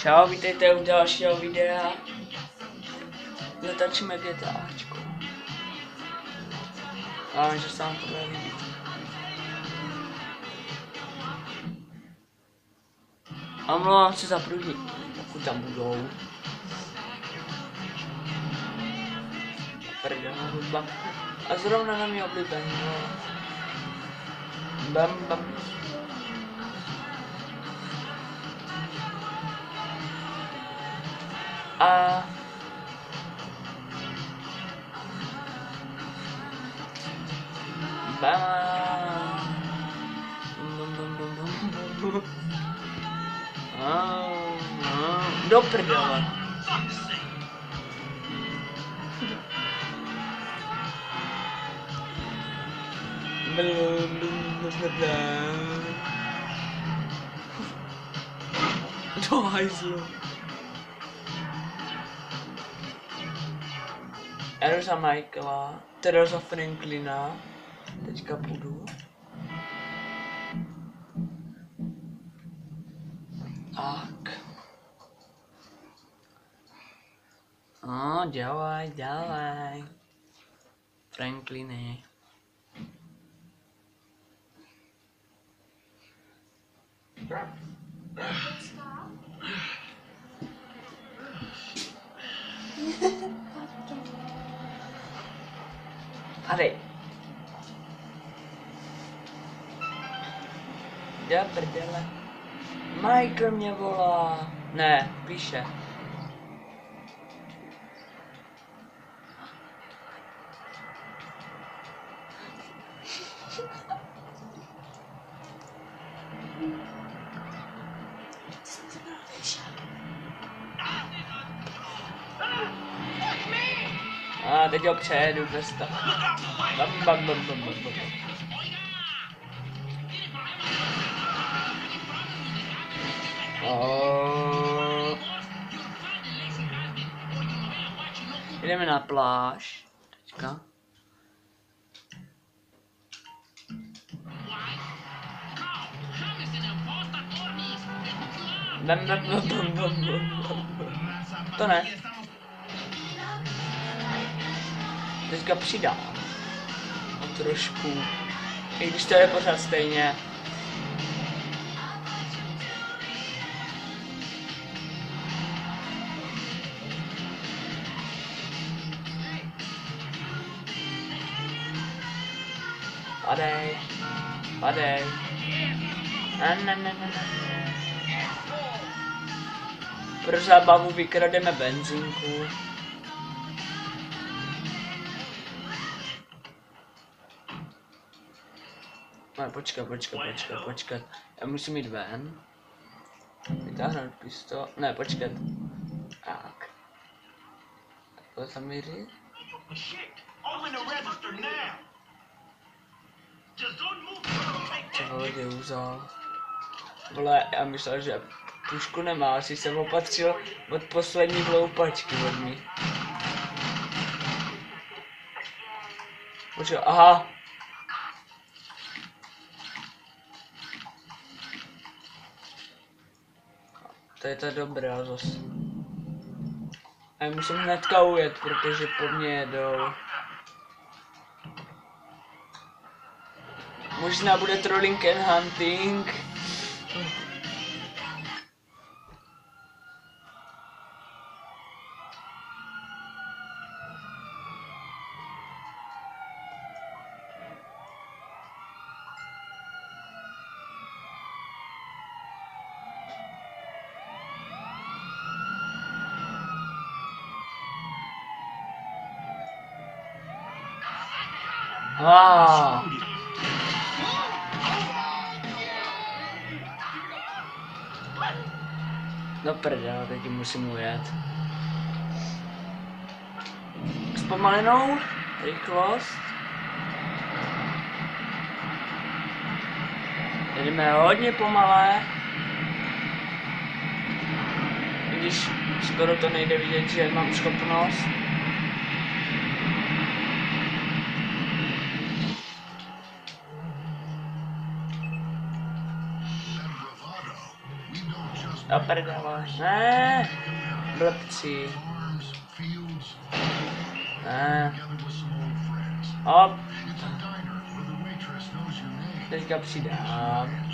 Čau, vítejte u dalšího videa. Natočíme GTAčko. A že se vám to bude líbit. A omlouvám se za průdní, pokud tam budou. Prděná hudba. A zrovna na mě oblíbený, no. Bam bam. A do prdele. Do hajzlu. Já jdu za Michaela, teda za Franklina. Teďka půjdu. Tak. Dělaj, dělaj. Frankliny. Padej. Já prdele. Michael mě volá. Ne, píše. A teď ho přejedu bez toho. Bam. Jdeme na pláž. Teďka. To ne. Teďka přidám. A trošku. I když to je pořád stejně. Padej. Ne. Pro zábavu vykrademe benzínku. Ne, počkat. Já musím jít ven. Vytáhnout pistol. Ne, počkat. Tak. Takhle tam jít. Co lidi vzal? Vole, já myslel, že pušku nemá, asi jsem opatřil od poslední hloupačky od ní. Počkej, aha. To je ta dobrá zase. A já musím hnedka ujet, protože po mně jedou. Možná bude trolling and hunting. No prdel, teď musím ujet. Zpomalenou rychlost. Jedeme hodně pomalé. Když skoro to nejde vidět, že mám schopnost. A prdele. Ne. Blbci. Ne. Hop. Teďka přidám.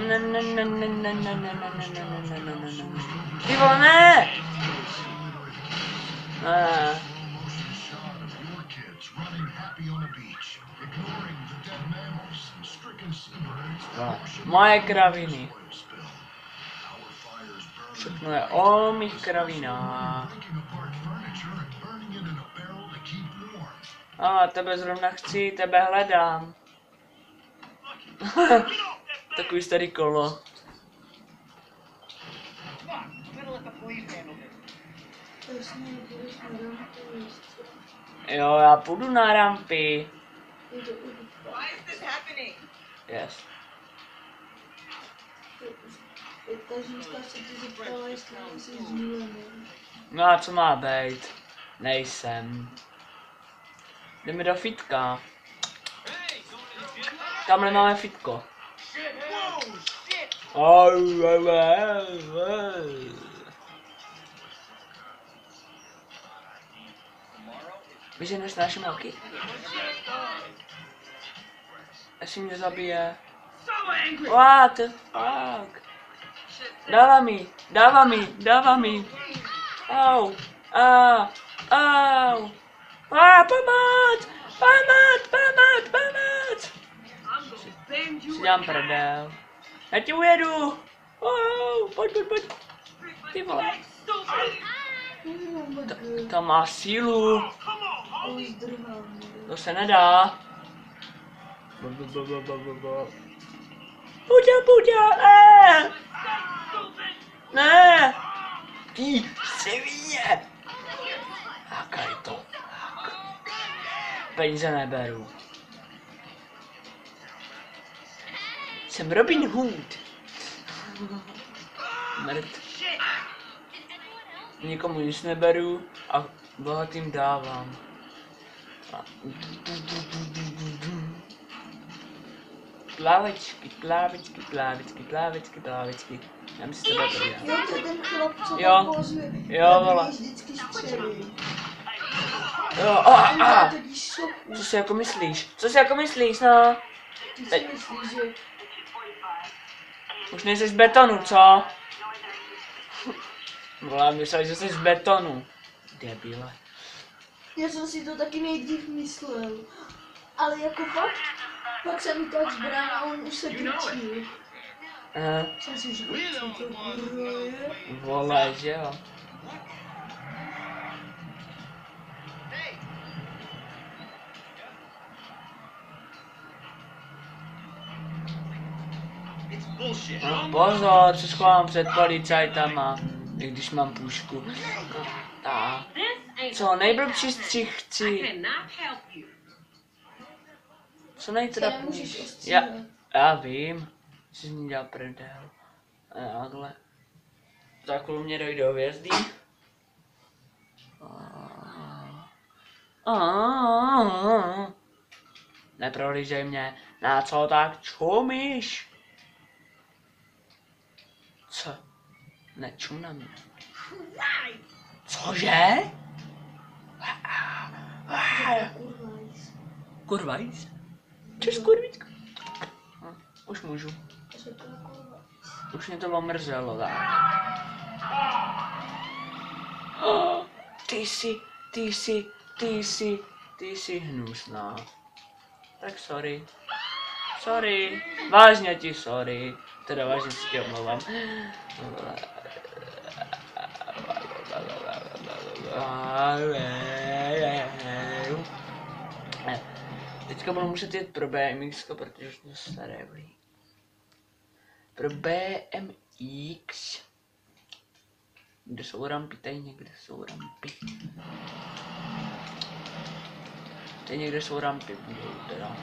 Ne, ne, ne, ne, ne, ne, ne, ne, ne, ne, ne, ne, ne, ne. Ty vole, ne! Ne. Moje kraviny. Všechno je o mých kravinách. A tebe zrovna chci, tebe hledám. Takový starý kolo. Jo, já půjdu na rampy. Yes. No a co má být? Nejsem. Jdeme do fitka. Tamhle máme fitko. Víš, že nesnáším holky? Jestli mě zabije. What the fuck? Dává mi. Au. Pomoc! Si dám prdel. Já ti ujedu. Pojď. Ty vole. To má sílu. To se nedá. Puďa, ne! Ty svině! Jaká je to? Peníze neberu. Jsem Robin Hood. Mrt. Nikomu nic neberu a bohatým dávám. Klávečky. Já myslím, že to bude. Jo, to je ten chlap, co Jo. tam pozve. Jo, vole. Vždycky střelí. Jo, Co si jako myslíš, no? Ty si myslíš, že... Už nejseš z betonu, co? Vole, myslel, že jsi z betonu. Debile. Já jsem si to taky nejdřív myslel. Ale jako fakt, pak jsem mi tak zbraň a on už se točil. Jsem si říkal, co to kurva je? Vole, že jo. No, pozor, se schovám před policajtama, i když mám pušku. Co nejblbší střih chci. Co nejtrapnější. Já vím, jsi z ní dělal prdel. Takhle. Za chvíli mě dojde hvězdy. Neprohlížej mě, na co tak čumíš? Co? Nečum na mě. Cože? Kurvajs? Češ kurvíčka? Už můžu. Už mě to omrzelo, tak. Ty jsi hnusná. Tak sorry. Vážně ti sorry. Teda vážně si tě omlouvám. Teďka budu muset jít pro BMX, protože už to staré blí. Pro BMX. Kde jsou rampy? Tady někde jsou rampy. Tady někde jsou rampy, budou teda.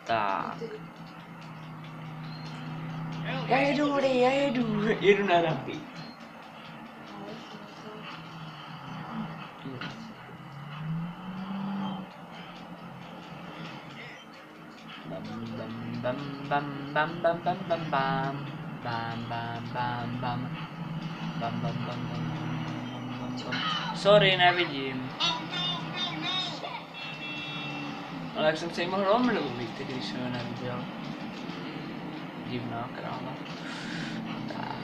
Tak. Já jedu na rampy. Bam bam bam bam bam bam bam bam bam bam bam bam bam bam bam. Sorry, nevidím. Ale jak jsem se jí mohl omluvit, když jsem ho neviděl. Divná kráva. Tak.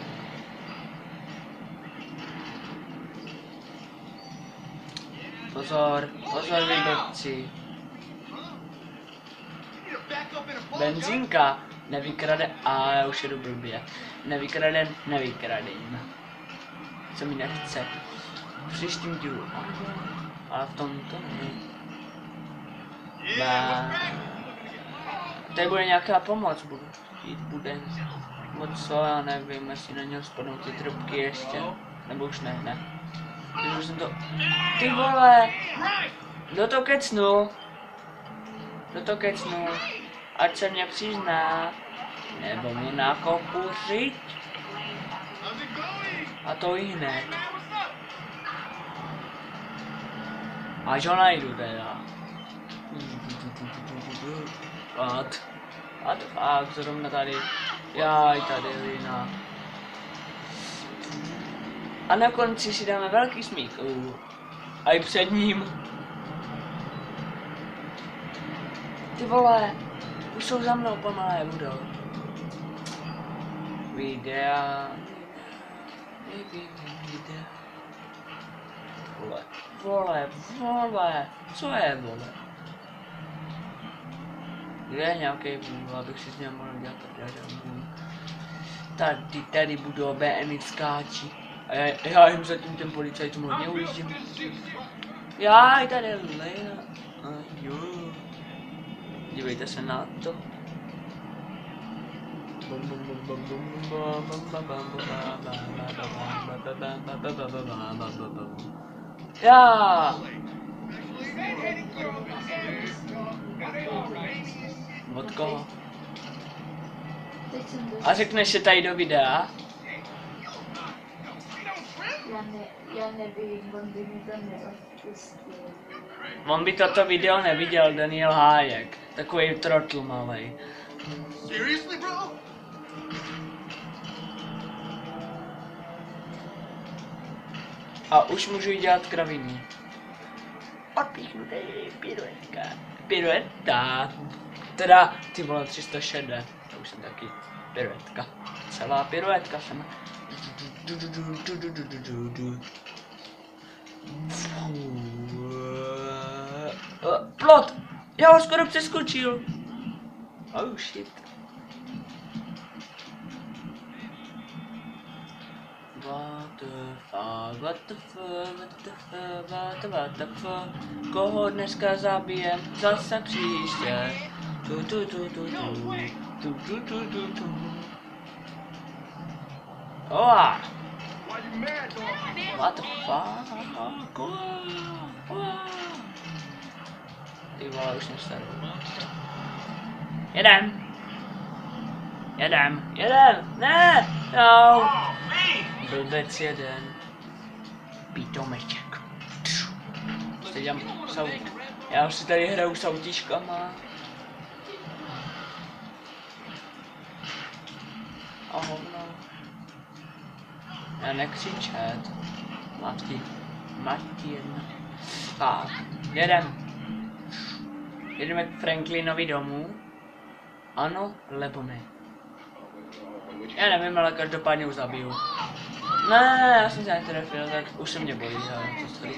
Pozor, pozor vy blbci. Benzínka nevykrade, a já už jedu blbě. Nevykradem. Co mi nechce. V příštím dílu, ale v tomto ne. Tady bude nějaká pomoc, bude. Moc co, já nevím, jestli na něho spadnou ty trubky ještě. Nebo už ne. Už jsem to... Ty vole! Kdo to kecnul? Ať se mě přizná. Nebo mu nakopu říct. A to i hned. Až ho najdu teda. A to fakt, zrovna tady. Jaj, tady Lina. A na konci si dáme velký smích. A i před ním. Ty vole, už jsou za mnou pomalé budou. Videa. Vole, co je vole? Kde je nějaký vůl, abych si z něm mohl dělat tady budou BMXkáči. A já jim zatím těm policajtům hodně ujíždím. Jaj, tady je Lena. Jo. Dívejte se na to. Já. Od koho? A řekneš se tady do videa? Já nevím, on by mi to nerozpustil. On by toto video neviděl, Daniel Hájek. Takový trotl malej. Seriously, bro? A už můžu jí dělat kraviny. Odpíchnutý pirueta. Teda, ty vole, 360. To už jsem taky piruetka. Celá piruetka jsem. Plot! Já ho skoro přeskočil. Oh shit. What the fuck, koho dneska zabijem, zase příště. Oa! What the fuck? Ty vole, už nestaru. Jedem, ne, no. Blbec jeden. Pítomeček. Já už si tady hraju s autíčkama. A hovno. Já nekřičet. Martin. Tak, jedeme k Franklinovi domů. Ano, nebo ne. Já nevím, ale každopádně už zabiju. Ne, já jsem se netrefil, tak už se mě bojí, ale to stojí.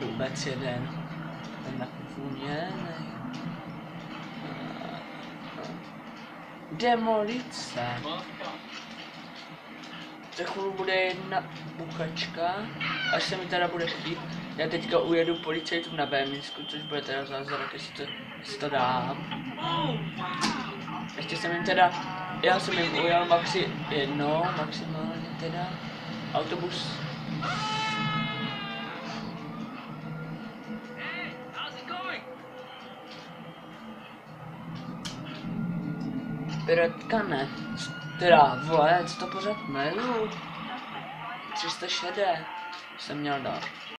Vůbec jeden. Ten nafuněnej. Demolice. Za chvíli bude jedna buchačka, až se mi teda bude chtít. Já teďka ujedu policajtům na BMXku, což bude teda zázrak, jestli to dám. Ještě jsem jim teda, já jsem jim ujel maximálně teda, autobus. Pirotka ne. Teda, vole, co to pořád jmenuju? 300 šedé jsem měl dát.